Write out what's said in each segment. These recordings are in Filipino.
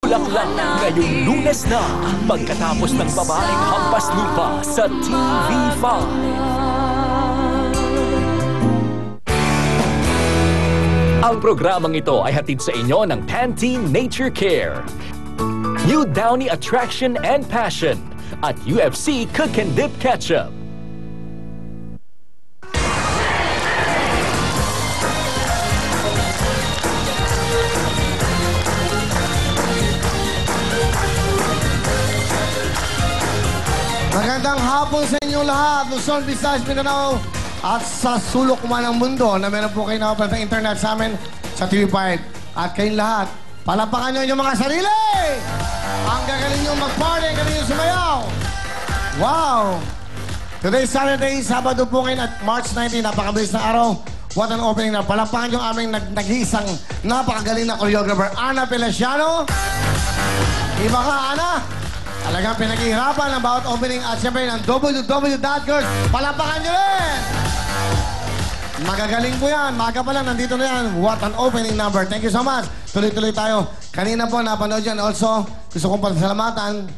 Bulaklak ngayong Lunes na pagkatapos ng babaeng hampas lupa sa TV5. Ang programang ito ay hatid sa inyo ng Pantene Nature Care, New Downy Attraction and Passion at UFC Cook and Dip Ketchup. Magandang hapon sa inyong lahat, Luzon, Visayas, Mindanao at sa sulok man ng mundo na meron po kayo nakapala ng internet sa amin sa TV5. At kayong lahat, palapakan nyo inyong mga sarili! Ang gagaling nyo mag-party, ang gagaling nyo sumayaw! Wow! Today, Saturday, Sabado po ngayon at March 19, napakabilis na araw. What an opening na. Palapakan nyo aming nag-iisang napakagaling na choreographer, Ana Feliciano. Iba ka, Ana? Talagang pinaghihirapan ang bawat opening at siyempre ng www.girls. Palapakan nyo rin! Magagaling po yan. Maga pa lang, nandito na yan. What an opening number. Thank you so much. Tuloy-tuloy tayo. Kanina po, napanood yan. Also, gusto kong pasalamatan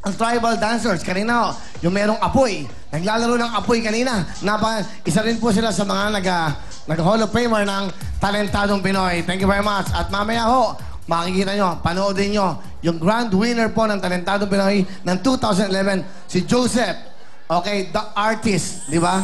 ang tribal dancers. Kanina, yung merong apoy. Naglalaro ng apoy kanina. Isa rin po sila sa mga nag-Hall of Famer ng Talentadong Pinoy. Thank you very much. At mamaya ho, makikita nyo, panoodin nyo, yung grand winner po ng Talentadong Pinoy ng 2011, si Joseph. Okay, the artist, di ba?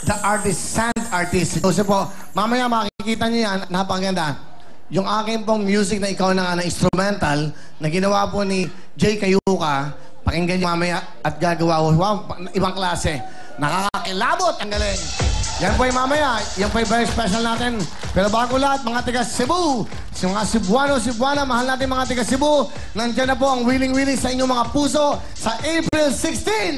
The artist, sand artist. Si Joseph po, mamaya makikita nyo yan, napakaganda. Yung aking pong music na ikaw na nga na instrumental, na ginawa po ni Jay Kayuka, pakinggan nyo mamaya at gagawa ko. Wow, ibang klase. Nakakakilabot, ang galing. Yan po yung mamaya. Yan po yung very special natin. Pero bago lahat, mga taga Cebu, mga Cebuana, mahal natin mga taga Cebu, nandiyan na po ang willing-willing sa inyong mga puso sa April 16!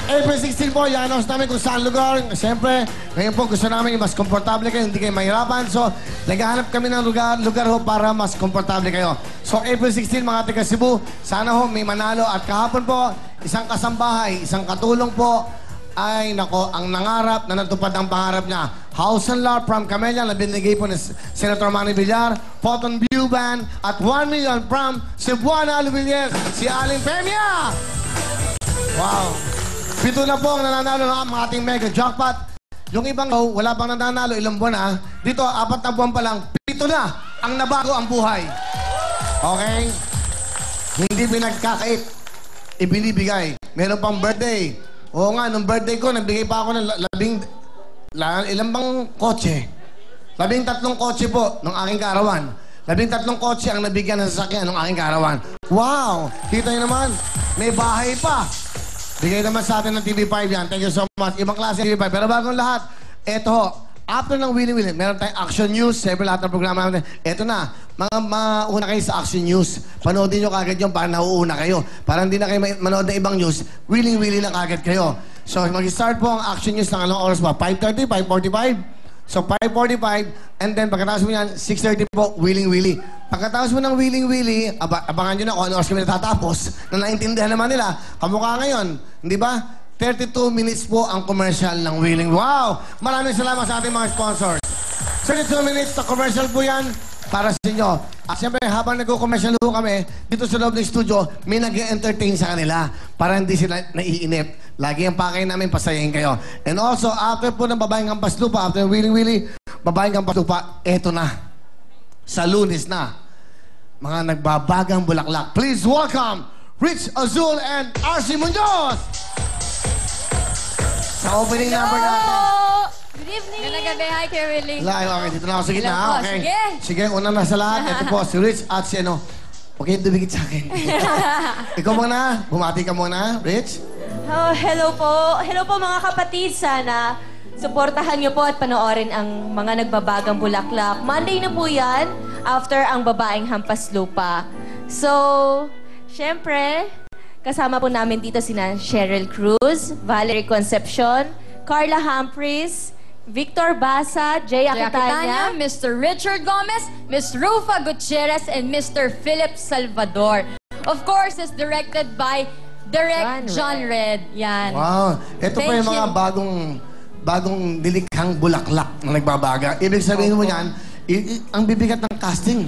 April 16 po, i-announce namin kung saan lugar. Siyempre, ngayon po gusto namin mas komportable kayo, hindi kayo mahirapan. So, naghahanap kami ng lugar ho para mas komportable kayo. So, April 16, mga taga Cebu, sana ho may manalo. At kahapon po, isang kasambahay, isang katulong po, ay nako, ang nangarap na natupad ang pangarap niya. House and Lot from Camellia na binigay po ni Senator Manny Villar, Photon View Band, at 1 million from Cebuana Alubilles, si Aling Femia! Wow! Pito na po ang nananalo ng ating mega jackpot. Yung ibang wala pang nananalo, ilang buwan na. Dito, 4 na buwan pa lang, 7 na ang nabago ang buhay. Okay? Hindi pinagkakait, ibinibigay. Meron pang birthday. Oo nga, nung birthday ko, nagbigay pa ako ng ilang bang kotse? 13 kotse po nung aking kaarawan. 13 kotse ang nabigyan ng sasakyan nung aking kaarawan. Wow! Kita nyo naman, may bahay pa. Bigay naman sa atin ng TV5 yan. Thank you so much. Ibang klase TV5. Pero bagong lahat, eto ho, after ng Willy Willy, meron tayong action news. Siyempre lahat ng programa natin. Eto na, mauna kayo sa action news. Panoodin nyo kagad yun para nauuna kayo. Para hindi na kayo manood ng ibang news, Willy Willy na kagad kayo. So mag-start po ang action news ng anong oras ba? 5:30, 5:45? So 5:45, and then pagkatapos mo yan, 6:30 po, Willing Willy. Pagkatapos mo ng Willing Willy, abangan nyo na kung ano oras kami natatapos, na naintindihan naman nila. Kamukha ngayon, hindi ba? 32 minutes po ang commercial ng Willing. Wow! Maraming salamat sa ating mga sponsors. 32 minutes na commercial po yan para sa inyo. At siyempre, habang nag-commercial po kami, dito sa loob ng studio, may nag-entertain sa kanila para hindi sila naiinip. Lagi ang pakay namin, pasayahin kayo. And also, after po ng babaeng hampas lupa, after Willing Willy, babaeng hampas lupa, eto na. Sa Lunes na. Mga nagbabagang bulaklak. Please welcome Rich Azul and RC Munoz! Sa opening number natin. Good evening! Gandang gabi. Hi, Kuya Willie. Okay, dito na ako sa gitna. Okay. Sige. Sige, una na sa lahat. Ito po, si Rich at si ano. Okay, dumigit sa akin. Ikaw muna. Bumati ka muna, Rich. Oh, hello po. Hello po mga kapatid. Sana suportahan niyo po at panoorin ang mga nagbabagang bulaklak. Monday na po yan, after ang babaeng hampas lupa. So, syempre, kasama po namin dito sina Cheryl Cruz, Valerie Concepcion, Carla Humphries, Victor Basa, Jay Aquitania, Mr. Richard Gomez, Ms. Rufa Gutierrez, and Mr. Philip Salvador. Of course, it's directed by John Red. Yan. Wow. Ito pa yung mga bagong dilikhang bulaklak na nagbabaga. Ibig sabihin mo yan, ang bibigat ng casting.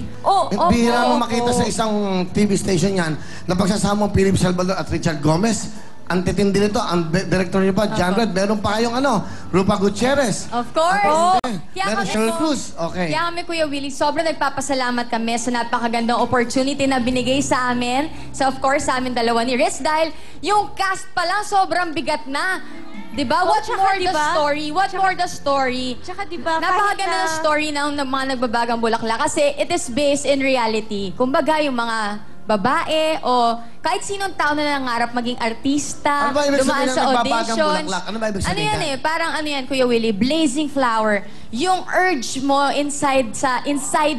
Bihira mo makita sa isang TV station yan na pagsasama mo Philip Salvador at Richard Gomez. Ang titindi nito, ang director niyo pa, John Red, meron pa kayong Rufa Gutierrez. Of course. Meron Cheryl Cruz. Okay. Kaya kami, Kuya Willie, sobrang nagpapasalamat kami sa napakagandang opportunity na binigay sa amin. So, of course, sa amin dalawa ni Riz. Dahil yung cast pa lang, sobrang bigat na. Diba? What more the story? What more the story? Tsaka diba, napakaganda ng story ng mga nagbabagang bulaklak. Kasi it is based in reality. Kumbaga, yung mga babae o kahit sinong tao na nangarap maging artista, Ano ba ibig dumaan sabihin ng sa nagbabagang auditions. bulaklak? Ano ba ibig sabihin Ano yan yan? Parang ano yan, Kuya Willie? Blazing flower. Yung urge mo inside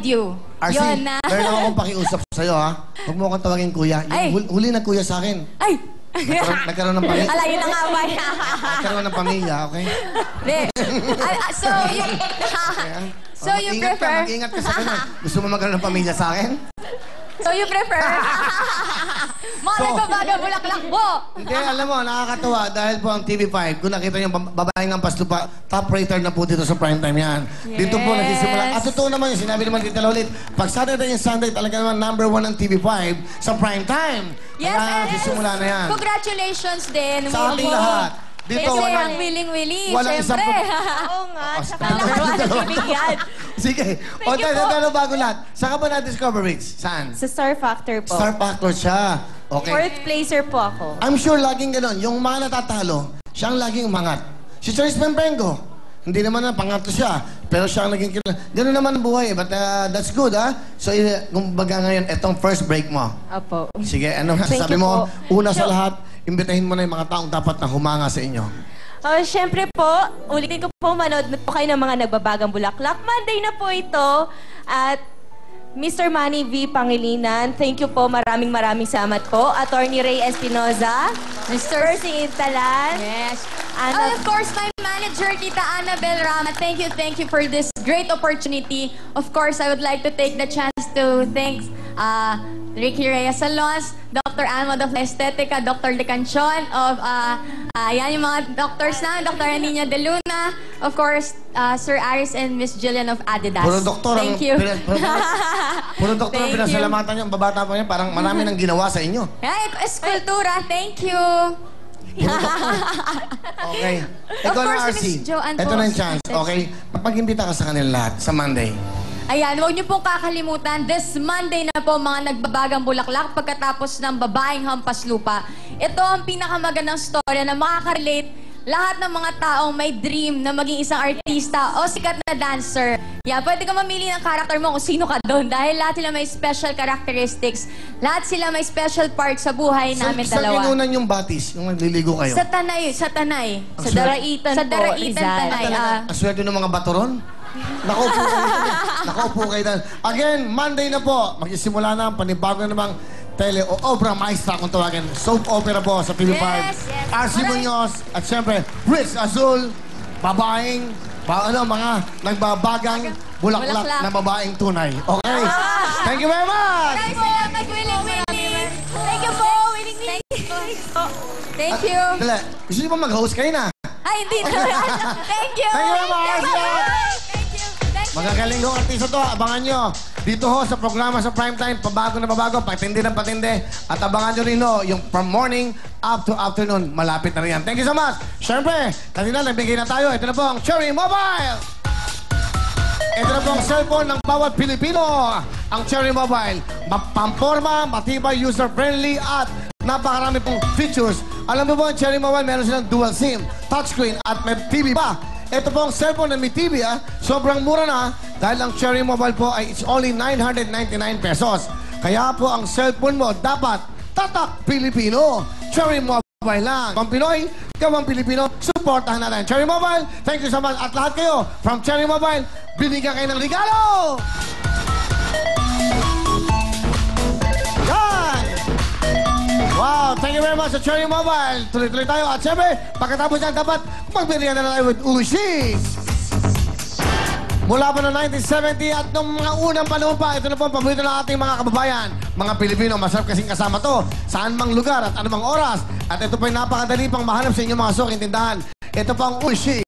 you. RC, Yun na. meron akong pakiusap sa'yo, ha? Huwag mo akong tawagin kuya. Ay. Yung huli na kuya sa akin. Ay! Nagkaroon ng pamilya. Ala, yun na nga ba? Nagkaroon ng pamilya, okay? Hindi. So, yung... So, you Mag-ingat prefer... Ka, mag-ingat ka sa ganun. Gusto mo magkaroon ng pamilya sa akin? So, you prefer... Mga nagbabagang bulaklak po! Hindi, alam mo, nakakatawa dahil po ang TV5, kung nakita niyo, babaeng ang paslupa, top rater na po dito sa primetime yan. Dito po nagsisimula. At totoo naman yung sinabi naman dito ulit, pag Saturday and Sunday, talaga naman #1 ang TV5 sa primetime. Yes, Kaya and nagsisimula na yan. Congratulations din. Sa ating lahat. Dito, Kasi walang... ang willing-willy, walang isang syempre. Oo nga, tsaka stop. number 1 ang bibigyan. Sige. O, you po. tayo bago lahat. Saan ka ba na-discover, Rich? Saan? Sa Star Factor po. Star Factor siya. Okay. Fourth placer po ako. I'm sure laging gano'n. Yung mga natatalo, siya ang laging umangat. Si Charles Pempengo, hindi naman na pangatlo siya. Pero siya ang naging kilala. Gano'n naman ang buhay. But that's good, ha? So, kumbaga ngayon, etong first break mo. Opo. Sige, ano Thank sabi you mo? po. Una sa lahat, imbitahin mo na yung mga taong dapat na humanga sa inyo. Siyempre po, ulitin ko po, manood na po kayo ng mga nagbabagang bulaklak. Monday na po ito. At Mr. Manny V. Pangilinan, thank you po. Maraming salamat po. Attorney Ray Espinoza. Mr. Percy Intalan. Yes. Ana- And of course, my manager, Tita Annabel Rama. Thank you for this great opportunity. Of course, I would like to take the chance to thank Ricky Reyes Salons, Dr. Alma of Estetica, Dr. Decanchon of, yan yung mga doctors na, Dr. Anina De Luna, of course, Sir Aris and Miss Jillian of Adidas. Puro doktor ang... Thank you. Puro doktor ang Thank you. pinasalamatan niyo. Ang babata pa niya, parang marami nang ginawa sa inyo. Ay, eskultura, thank you. Okay. Of Ikaw course, na, RC. Miss Joanne Ito po. na yung chance. Okay? Mapag-imbita ka sa kanila lahat sa Monday. Ayan, huwag niyo pong kakalimutan, this Monday na po mga nagbabagang bulaklak pagkatapos ng babaeng hampas lupa. Ito ang pinakamagandang storya na makaka-relate lahat ng mga taong may dream na maging isang artista o sikat na dancer. Yeah, pwede ka mamili ng karakter mo kung sino ka doon dahil lahat sila may special characteristics. Lahat sila may special part sa buhay namin Sa dalawa. kinunan yung batis, yung nagliligo kayo. Sa Tanay. Sa swerte. Daraitan Sa po, Daraitan, Rizal. Tanay. Ang swerte ng mga batoron. Nakaupo kayo. Nakaupo kayo doon. Again, Monday na po. Magsisimula na ang panibago na namang tele o obra maestra kung tawagin. Soap opera po sa TV5. Yes, yes. RC Munoz at siyempre, Riz Azul, babaeng, mga nagbabagang bulaklak na babaeng tunay. Okay? Thank you very much! Maraming salamat, Willing Willing. Thank you po, Willing Willing. Thank you. Dali, gusto niyo ba mag-host kayo na? Ay, hindi na. Thank you. Thank you very much. Thank you. Thank you. Magagaling kong artista to. Abangan nyo. Dito ho sa programa sa primetime, pabago na pabago, patindi ng patindi. At abangan nyo rin ho, yung from morning up to afternoon. Malapit na rin yan. Thank you so much. Siyempre, kanina nagbigay na tayo. Ito na po ang Cherry Mobile. Ito na po ang cellphone ng bawat Pilipino. Ang Cherry Mobile. Pamporma, matibay, user-friendly at napakarami pong features. Alam mo po, ang Cherry Mobile, meron silang dual SIM, touchscreen at may TV pa. Ito po ang cellphone na may TV, sobrang mura na dahil ang Cherry Mobile po ay it's only 999 pesos. Kaya po ang cellphone mo dapat tatak Pilipino. Cherry Mobile lang. Pang Pinoy, gawang Pilipino, supportahan natin. Cherry Mobile, thank you so much. At lahat kayo, from Cherry Mobile, binigyan kayo ng regalo! Yan! Wow, thank you very much sa Cherry Mobile. Tuloy-tuloy tayo. At syempre, pagkatapos yan, dapat magbiriyan na tayo with Ushi. Mula pa noong 1970 at noong mga unang panahon pa, ito na po ang paborito ng ating mga kababayan. Mga Pilipino, masarap kasing kasama to. Saan mang lugar at anumang oras. At ito pa yung napakadali pang mahanap sa inyong mga suking tindahan. Ito pa ang Ushi.